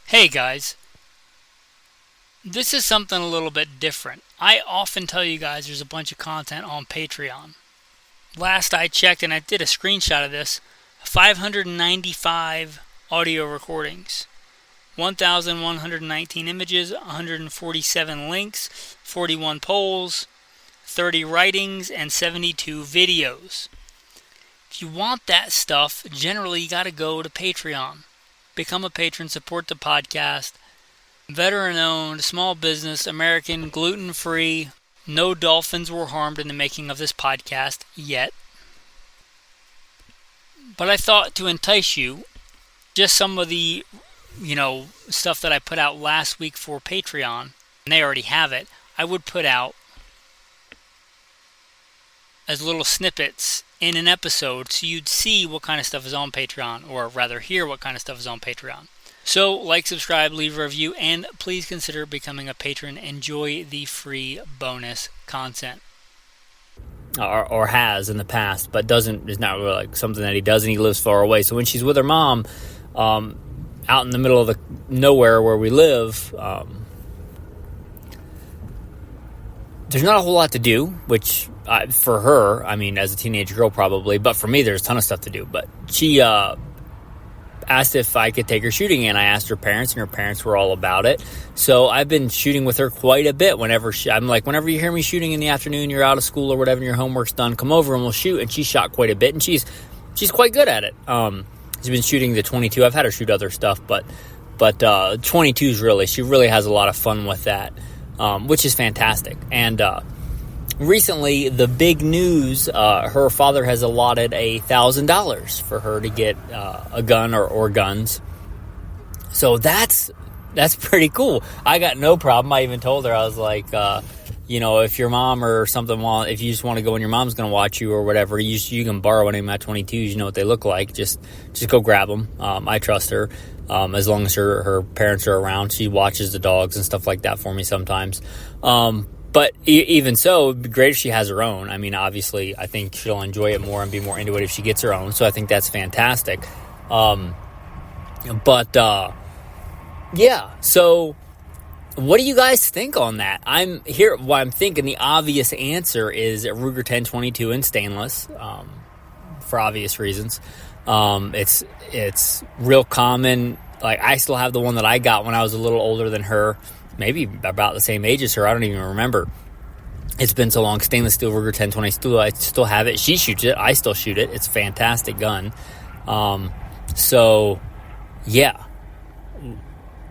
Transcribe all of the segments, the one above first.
Hey guys, this is something a little bit different. I often tell you guys there's a bunch of content on Patreon. Last I checked, and I did a screenshot of this, 595 audio recordings, 1,119 images, 147 links, 41 polls, 30 writings, and 72 videos. If you want that stuff, generally you got to go to Patreon. Become a patron, support the podcast. Veteran-owned, small business, American, gluten-free. No dolphins were harmed in the making of this podcast yet. But I thought to entice you, just some of the, stuff that I put out last week for Patreon, and they already have it, I would put out as little snippets in an episode so you'd see what kind of stuff is on Patreon, or rather hear what kind of stuff is on Patreon. So, like, subscribe, leave a review, and please consider becoming a patron. Enjoy the free bonus content. Or has in the past, but is not really like something that he does, and he lives far away. So when she's with her mom, out in the middle of the nowhere where we live, there's not a whole lot to do, which for her, as a teenage girl probably, but for me, there's a ton of stuff to do. But she asked if I could take her shooting, and I asked her parents, and her parents were all about it. So I've been shooting with her quite a bit. Whenever you hear me shooting in the afternoon, you're out of school or whatever, and your homework's done, come over and we'll shoot. And she shot quite a bit, and she's quite good at it. She's been shooting the 22. I've had her shoot other stuff, but 22s she really has a lot of fun with that, which is fantastic. And recently, the big news, her father has allotted $1,000 for her to get a gun or guns. So that's pretty cool. I got no problem. I even told her, I was like, if your mom or something if you just want to go and your mom's going to watch you or whatever, you can borrow any of my 22s. You know what they look like. Just go grab them. I trust her. As long as her parents are around, she watches the dogs and stuff like that for me sometimes. But even so, it'd be great if she has her own. Obviously, I think she'll enjoy it more and be more into it if she gets her own. So I think that's fantastic. Yeah. So what do you guys think on that? I'm thinking the obvious answer is a Ruger 1022 in stainless, for obvious reasons. It's real common. Like, I still have the one that I got when I was a little older than her. Maybe about the same age as her. I don't even remember. It's been so long. Stainless steel Ruger 1022. I still have it. She shoots it. I still shoot it. It's a fantastic gun. So, yeah.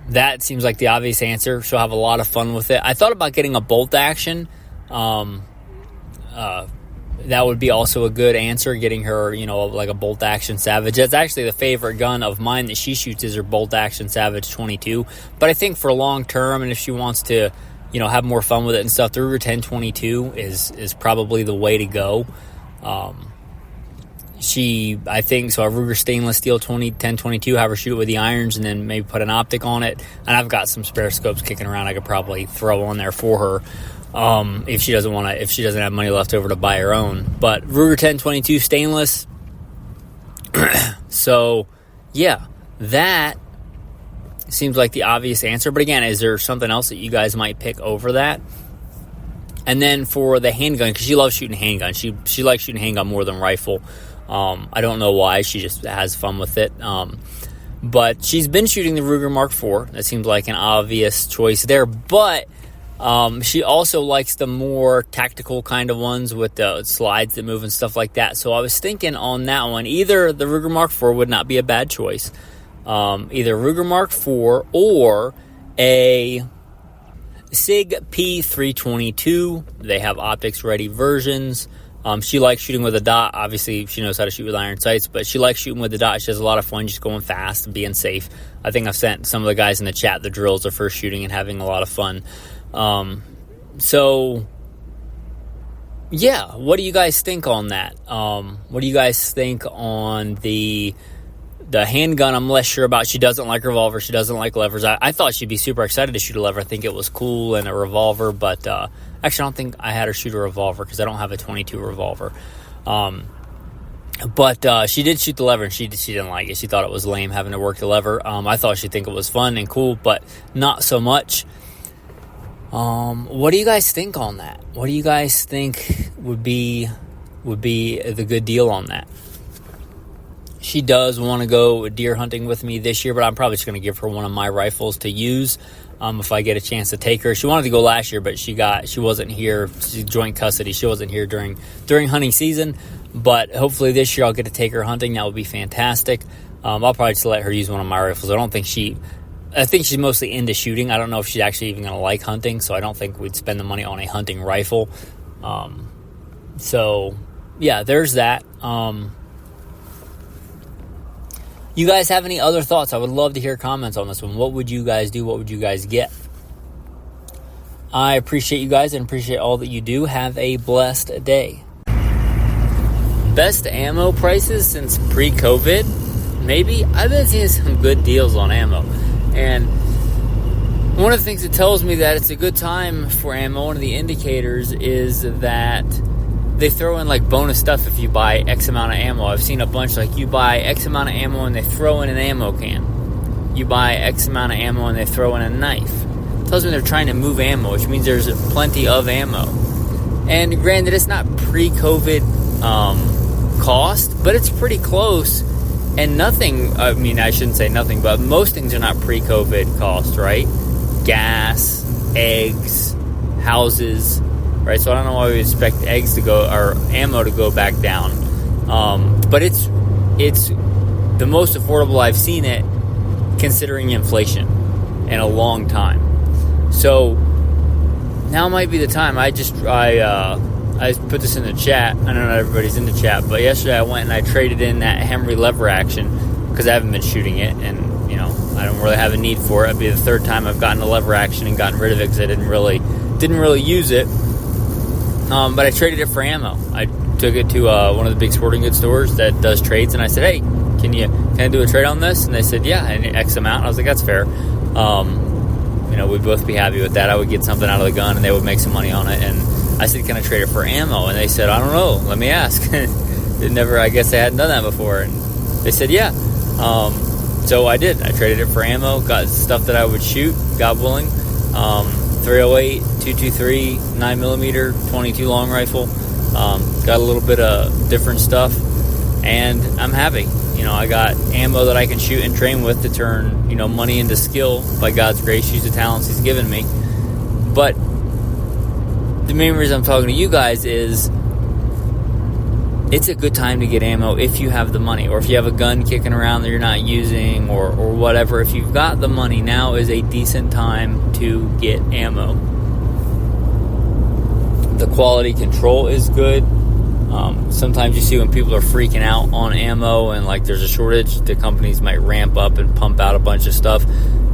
That seems like the obvious answer. She'll have a lot of fun with it. I thought about getting a bolt action. That would be also a good answer, getting her, like a bolt action Savage. That's actually the favorite gun of mine that she shoots, is her bolt action Savage 22. But I think for long term, and if she wants to, have more fun with it and stuff, the Ruger 1022 is probably the way to go. I think, so a Ruger stainless steel 1022, have her shoot it with the irons and then maybe put an optic on it. And I've got some spare scopes kicking around I could probably throw on there for her. If she doesn't have money left over to buy her own. But Ruger 1022 stainless. So, yeah, that seems like the obvious answer. But again, is there something else that you guys might pick over that? And then for the handgun, because she loves shooting handgun. She likes shooting handgun more than rifle. I don't know why. She just has fun with it. But she's been shooting the Ruger Mark IV. That seems like an obvious choice there. But she also likes the more tactical kind of ones with the slides that move and stuff like that. So I was thinking on that one, either the Ruger Mark IV would not be a bad choice. Either Ruger Mark IV or a SIG P322. They have optics ready versions. She likes shooting with a dot. Obviously, she knows how to shoot with iron sights, but she likes shooting with the dot. She has a lot of fun just going fast and being safe. I think I've sent some of the guys in the chat the drills of her shooting and having a lot of fun. So, yeah, what do you guys think on that? What do you guys think on the handgun? I'm less sure about. She doesn't like revolver. She doesn't like levers. I thought she'd be super excited to shoot a lever. I think it was cool, and a revolver, but actually I don't think I had her shoot a revolver because I don't have a 22 revolver. But she did shoot the lever, and she didn't like it. She thought it was lame having to work the lever. I thought she'd think it was fun and cool, but not so much. What do you guys think on that? What do you guys think would be the good deal on that? She does want to go deer hunting with me this year, but I'm probably just going to give her one of my rifles to use if I get a chance to take her. She wanted to go last year, but she wasn't here. She joint custody. She wasn't here during hunting season. But hopefully this year I'll get to take her hunting. That would be fantastic. I'll probably just let her use one of my rifles. I think she's mostly into shooting. I don't know if she's actually even going to like hunting, so I don't think we'd spend the money on a hunting rifle. So yeah, there's that. You guys have any other thoughts? I would love to hear comments on this one. What would you guys do? What would you guys get? I appreciate you guys and appreciate all that you do. Have a blessed day. Best ammo prices since pre-COVID? Maybe. I've been seeing some good deals on ammo. And one of the things that tells me that it's a good time for ammo, one of the indicators is that they throw in like bonus stuff if you buy X amount of ammo. I've seen a bunch like you buy X amount of ammo and they throw in an ammo can. You buy X amount of ammo and they throw in a knife. It tells me they're trying to move ammo, which means there's plenty of ammo. And granted, it's not pre-COVID cost, but it's pretty close. And nothing, I mean, I shouldn't say nothing, but most things are not pre-COVID cost, right? Gas, eggs, houses, right? So I don't know why we expect eggs to go, or ammo to go back down. But it's the most affordable I've seen it, considering inflation, in a long time. So now might be the time. I put this in the chat. I know not everybody's in the chat, but yesterday I went and I traded in that Henry lever action because I haven't been shooting it, and I don't really have a need for it. It'd be the third time I've gotten a lever action and gotten rid of it because I didn't really use it. But I traded it for ammo. I took it to one of the big sporting goods stores that does trades, and I said, "Hey, can I do a trade on this?" And they said, "Yeah," and X amount. I was like, "That's fair." We'd both be happy with that. I would get something out of the gun, and they would make some money on it. And I said, "Can I trade it for ammo?" And they said, "I don't know. Let me ask." I guess they hadn't done that before. And they said, "Yeah." So I did. I traded it for ammo, got stuff that I would shoot, God willing. 308, 223, 9mm, 22 long rifle. Got a little bit of different stuff, and I'm happy. I got ammo that I can shoot and train with to turn, money into skill by God's grace, use the talents He's given me. But the main reason I'm talking to you guys is it's a good time to get ammo if you have the money, or if you have a gun kicking around that you're not using, or whatever. If you've got the money, now is a decent time to get ammo. The quality control is good. Sometimes you see when people are freaking out on ammo and like there's a shortage, the companies might ramp up and pump out a bunch of stuff.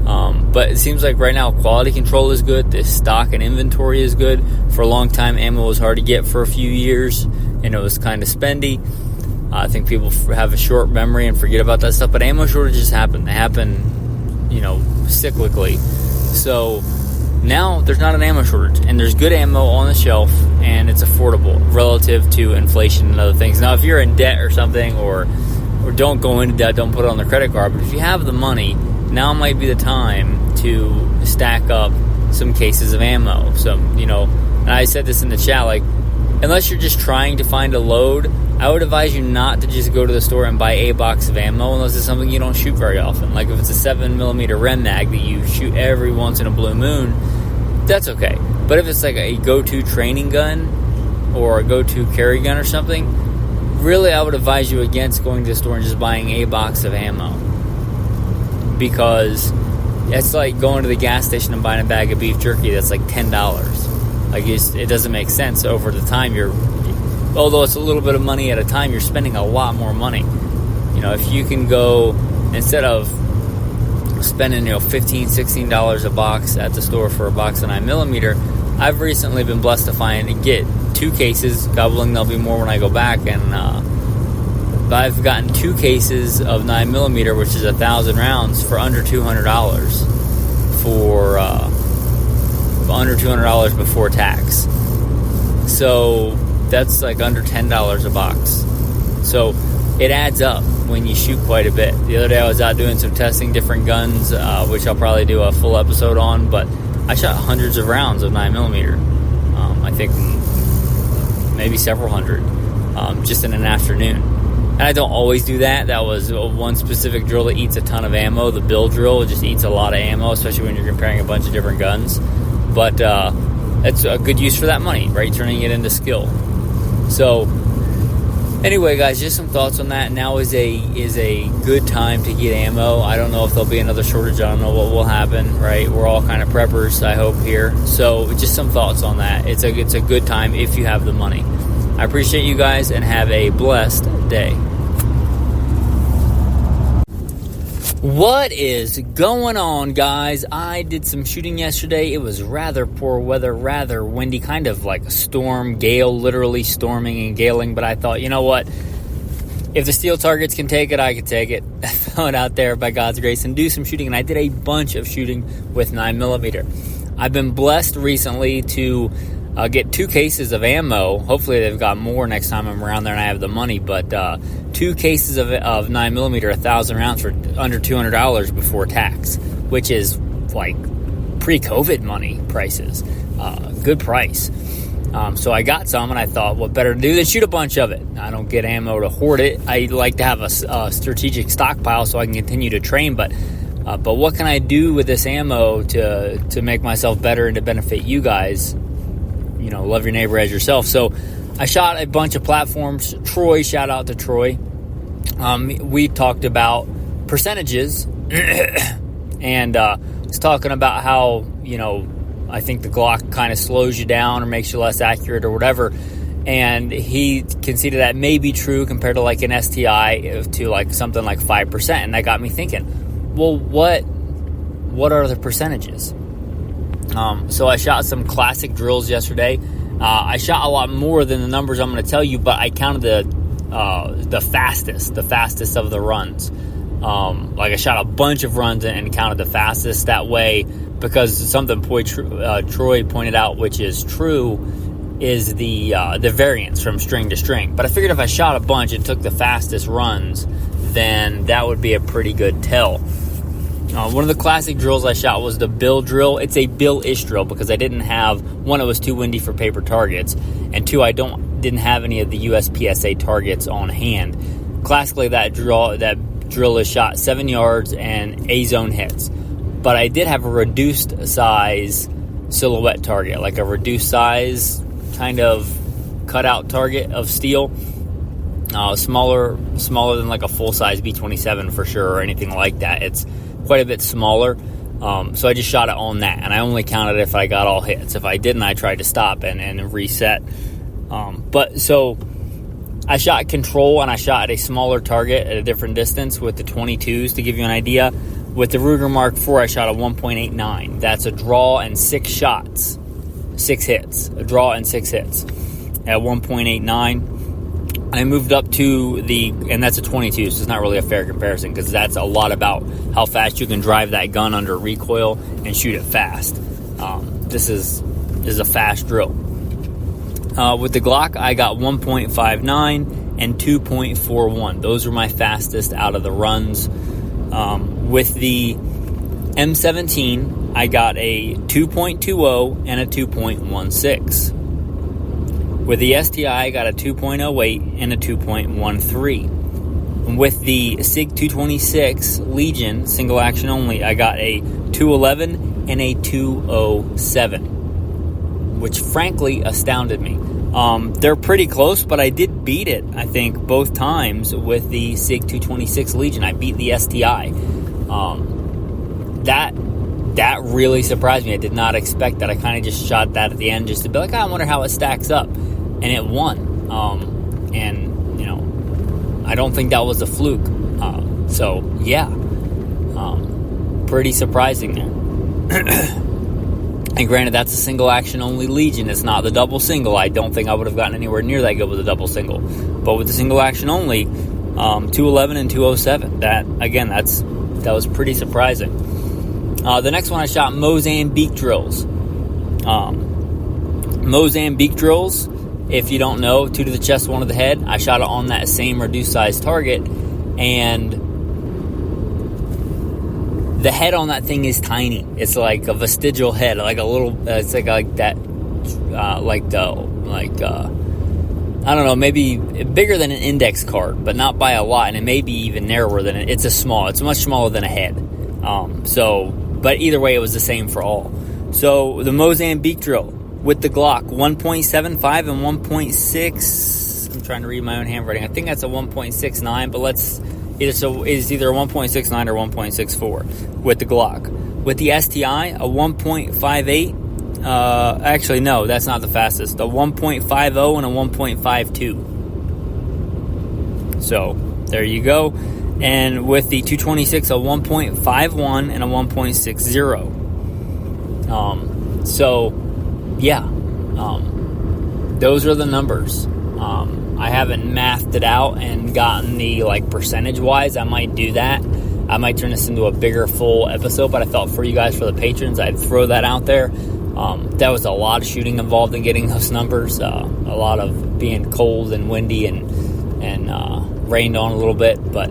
But it seems like right now quality control is good. The stock and inventory is good. For a long time, ammo was hard to get for a few years, and it was kind of spendy. I think people have a short memory and forget about that stuff. But ammo shortages happen. They happen, cyclically. So now there's not an ammo shortage, and there's good ammo on the shelf, and it's affordable relative to inflation and other things. Now, if you're in debt or something, or don't go into debt, don't put it on the credit card. But if you have the money, now might be the time to stack up some cases of ammo. So, and I said this in the chat, like, unless you're just trying to find a load, I would advise you not to just go to the store and buy a box of ammo unless it's something you don't shoot very often. Like if it's a 7mm Ren mag that you shoot every once in a blue moon, that's okay. But if it's like a go-to training gun or a go-to carry gun or something, really I would advise you against going to the store and just buying a box of ammo. Because it's like going to the gas station and buying a bag of beef jerky that's like $10. Like it doesn't make sense. Over the time, although it's a little bit of money at a time, you're spending a lot more money. If you can go, instead of spending $15, $16 a box at the store for a box of 9mm, I've recently been blessed to find and get 2 cases. God willing, there'll be more when I go back, and I've gotten 2 cases of 9mm, which is 1,000 rounds, for under $200 for under $200 before tax. So that's like under $10 a box. So it adds up when you shoot quite a bit. The other day I was out doing some testing, different guns, which I'll probably do a full episode on, but I shot hundreds of rounds of 9mm. I think maybe several hundred, just in an afternoon. And I don't always do that. That was one specific drill that eats a ton of ammo. The bill drill just eats a lot of ammo, especially when you're comparing a bunch of different guns. But it's a good use for that money, right? Turning it into skill. So anyway, guys, just some thoughts on that. Now is a good time to get ammo. I don't know if there'll be another shortage. I don't know what will happen, right? We're all kind of preppers, I hope, here. So just some thoughts on that. It's a good time if you have the money. I appreciate you guys, and have a blessed day. What is going on, guys? I did some shooting yesterday. It was rather poor weather, rather windy, kind of like a storm, gale, literally storming and galing. But I thought, you know what? If the steel targets can take it, I can take it. Throw it out there by God's grace and do some shooting. And I did a bunch of shooting with 9mm. I've been blessed recently to get 2 cases of ammo. Hopefully they've got more next time I'm around there and I have the money. But 2 cases of 9mm, 1,000 rounds for under $200 before tax, which is like pre-COVID money prices. Good price. So I got some, and I thought, what better to do than shoot a bunch of it? I don't get ammo to hoard it. I like to have a strategic stockpile so I can continue to train. But what can I do with this ammo to make myself better and to benefit you guys? You know, love your neighbor as yourself. So I shot a bunch of platforms. Troy, shout out to Troy. We talked about percentages and was talking about how, you know, I think the Glock kind of slows you down or makes you less accurate or whatever. And he conceded that may be true compared to like an STI to like something like 5%. And that got me thinking, well, what are the percentages? So I shot some classic drills yesterday. I shot a lot more than the numbers I'm going to tell you, but I counted the fastest of the runs. Like I shot a bunch of runs and counted the fastest that way, because something Troy pointed out, which is true, is the variance from string to string. But I figured if I shot a bunch and took the fastest runs, then that would be a pretty good tell. One of the classic drills I shot was the bill drill. It's a bill-ish drill because I didn't have, one, it was too windy for paper targets, and 2, I didn't have any of the USPSA targets on hand. Classically, that drill is shot 7 yards and A-zone hits. But I did have a reduced size silhouette target, like a reduced size kind of cutout target of steel. Smaller than like a full-size B-27 for sure, or anything like that. It's quite a bit smaller. So I just shot it on that, and I only counted if I got all hits. If I didn't, I tried to stop and reset. But so I shot control, and I shot at a smaller target at a different distance with the 22s to give you an idea. With the Ruger Mark IV, I shot a 1.89. That's a draw and 6 shots, 6 hits. A draw and 6 hits at 1.89. I moved up to and that's a 22, so it's not really a fair comparison because that's a lot about how fast you can drive that gun under recoil and shoot it fast. This is a fast drill. With the Glock, I got 1.59 and 2.41. Those were my fastest out of the runs. With the M17, I got a 2.20 and a 2.16. With the STI, I got a 2.08 and a 2.13. With the SIG 226 Legion, single action only, I got a 211 and a 207, which frankly astounded me. They're pretty close, but I did beat it, I think, both times with the SIG 226 Legion. I beat the STI. That really surprised me. I did not expect that. I kind of just shot that at the end just to be like, I wonder how it stacks up. And it won. And, you know, I don't think that was a fluke. So, yeah. Pretty surprising there. And granted, that's a single action only Legion. It's not the double single. I don't think I would have gotten anywhere near that good with a double single. But with the single action only, 211 and 207. That was pretty surprising. The next one I shot Mozambique drills. Mozambique drills, if you don't know, 2 to the chest, 1 to the head. I shot it on that same reduced size target, and the head on that thing is tiny. It's like a vestigial head, like a little. It's like that, I don't know, maybe bigger than an index card, but not by a lot, and it may be even narrower than it. It's much smaller than a head. But either way, it was the same for all. So the Mozambique drill with the Glock, 1.75 and 1.6. I'm trying to read my own handwriting. I think that's a 1.69, but it's either a 1.69 or 1.64 with the Glock. With the STI, a 1.58. Actually, no, that's not the fastest. A 1.50 and a 1.52. So there you go. And with the 226, a 1.51 and a 1.60. Those are the numbers. I haven't mathed it out and gotten the percentage wise. I might do that. I might turn this into a bigger full episode, but I felt for you guys, for the patrons, I'd throw that out there. That was a lot of shooting involved in getting those numbers. A lot of being cold and windy and rained on a little bit. But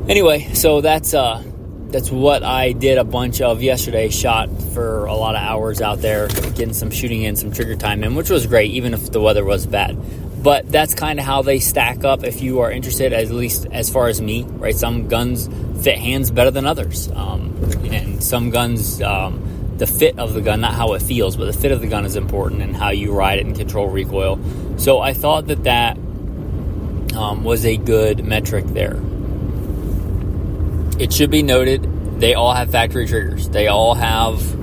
anyway, so that's what I did a bunch of yesterday. Shot for a lot of hours out there, getting some shooting in, some trigger time in, which was great, even if the weather was bad. But that's kind of how they stack up if you are interested, at least as far as me, right? Some guns fit hands better than others. And some guns, the fit of the gun, not how it feels, but the fit of the gun is important, and how you ride it and control recoil. So I thought that was a good metric there. It should be noted, they all have factory triggers. They all have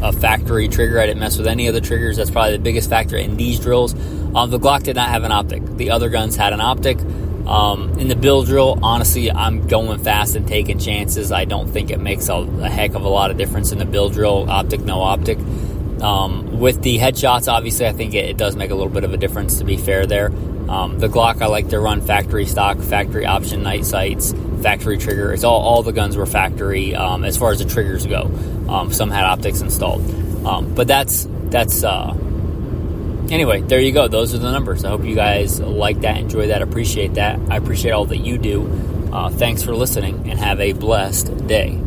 a factory trigger. I didn't mess with any of the triggers. That's probably the biggest factor in these drills. The Glock did not have an optic. The other guns had an optic. In the bill drill, honestly, I'm going fast and taking chances. I don't think it makes a heck of a lot of difference in the bill drill, optic, no optic. With the headshots, obviously, I think it does make a little bit of a difference, to be fair there. The Glock, I like to run factory stock, factory option night sights, factory trigger. It's all the guns were factory as far as the triggers go. Some had optics installed. But that's anyway, there you go. Those are the numbers. I hope you guys like that, enjoy that, appreciate that. I appreciate all that you do. Thanks for listening, and have a blessed day.